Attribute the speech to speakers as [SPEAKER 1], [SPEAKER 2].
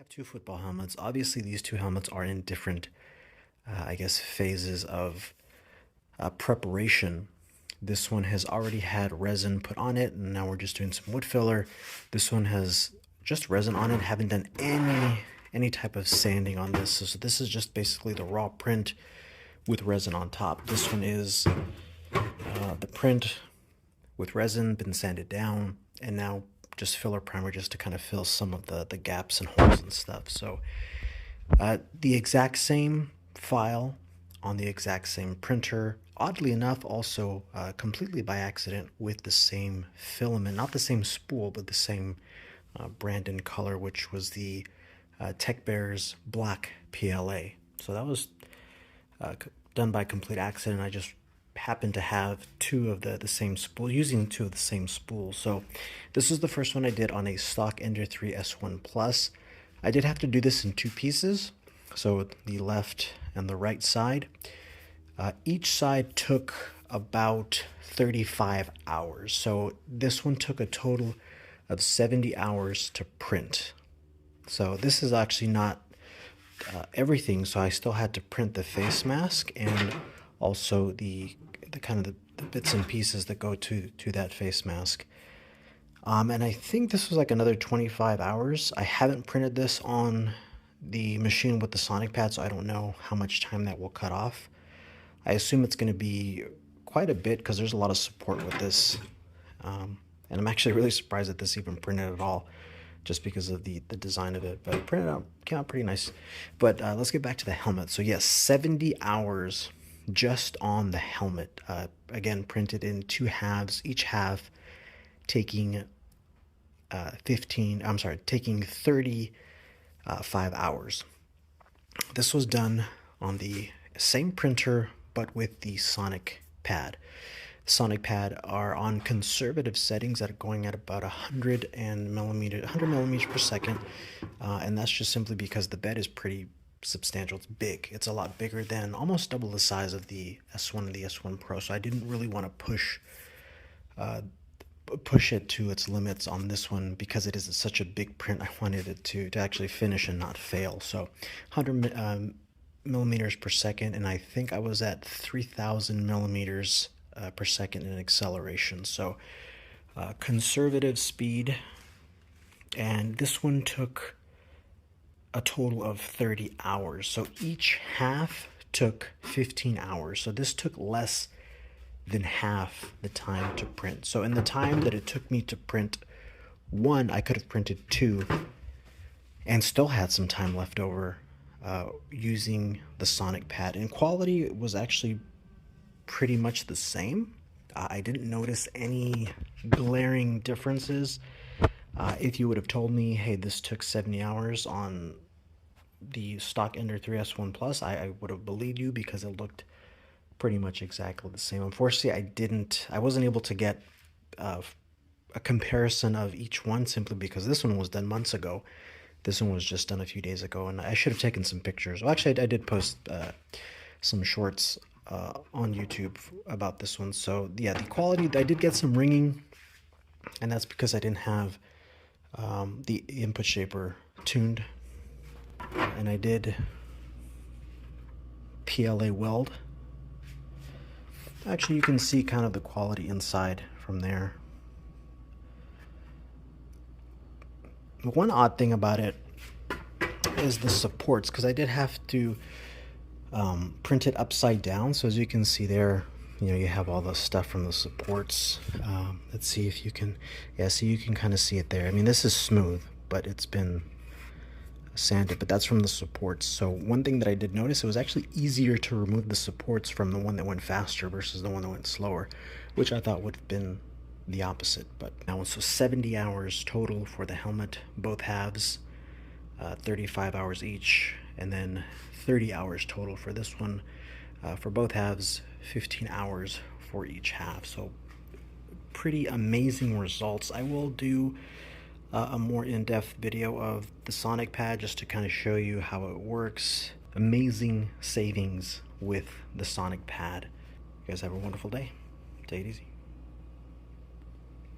[SPEAKER 1] have two football helmets. Obviously, these two helmets are in different, I guess, phases of preparation. This one has already had resin put on it, and now we're just doing some wood filler. This one has just resin on it. Haven't done any type of sanding on this. So this is just basically the raw print with resin on top. This one is the print with resin, been sanded down, and now just filler primer just to kind of fill some of the gaps and holes and stuff. So the exact same file on the exact same printer, oddly enough also completely by accident with the same filament, not the same spool but the same brand and color, which was the Tech Bears black PLA. So that was done by complete accident. I just happened to have two of the same spool, using two of the same spools. So this is the first one I did on a stock Ender 3 S1 Plus. I did have to do this in two pieces, so the left and the right side. Each side took about 35 hours. So this one took a total of 70 hours to print. So this is actually not everything. So I still had to print the face mask and also the kind of the bits and pieces that go to that face mask. And I think this was like another 25 hours. I haven't printed this on the machine with the Sonic Pad, so I don't know how much time that will cut off. I assume it's going to be quite a bit because there's a lot of support with this. And I'm actually really surprised that this even printed at all, just because of the design of it. But it printed out, came out pretty nice. But let's get back to the helmet. So yes, 70 hours just on the helmet. Again, printed in two halves, each half taking taking 35 hours. This was done on the same printer, but with the Sonic Pad. Sonic Pad are on conservative settings that are going at about 100 millimeters per second, and that's just simply because the bed is pretty substantial. It's big. It's a lot bigger than, almost double the size of the S1 and the S1 Pro. So I didn't really want to push it to its limits on this one because it is such a big print. I wanted it to actually finish and not fail. So 100 millimeters per second, and I think I was at 3,000 millimeters per second in acceleration. So conservative speed, and this one took a total of 30 hours. So each half took 15 hours. So this took less than half the time to print. So in the time that it took me to print one, I could have printed two and still had some time left over using the Sonic Pad. And quality was actually pretty much the same. I didn't notice any glaring differences. If you would have told me, hey, this took 70 hours on the stock Ender 3 S1 Plus, I would have believed you because it looked pretty much exactly the same. Unfortunately, I wasn't able to get a comparison of each one simply because this one was done months ago. This one was just done a few days ago, and I should have taken some pictures. Well, actually, I did post some shorts on YouTube about this one. So yeah, the quality, I did get some ringing, and that's because I didn't have the input shaper tuned, and I did PLA weld. Actually, you can see kind of the quality inside from there. One odd thing about it is the supports, because I did have to print it upside down. So as you can see there, you have all the stuff from the supports. Let's see if you can, yeah, see, you can kind of see it there. I mean, this is smooth, but it's been sanded, but that's from the supports. So one thing that I did notice, it was actually easier to remove the supports from the one that went faster versus the one that went slower, which I thought would have been the opposite. But now, so 70 hours total for the helmet, both halves, 35 hours each, and then 30 hours total for this one. For both halves, 15 hours for each half. So pretty amazing results. I will do a more in-depth video of the Sonic Pad just to kind of show you how it works. Amazing savings with the Sonic Pad. You guys have a wonderful day. Take it easy.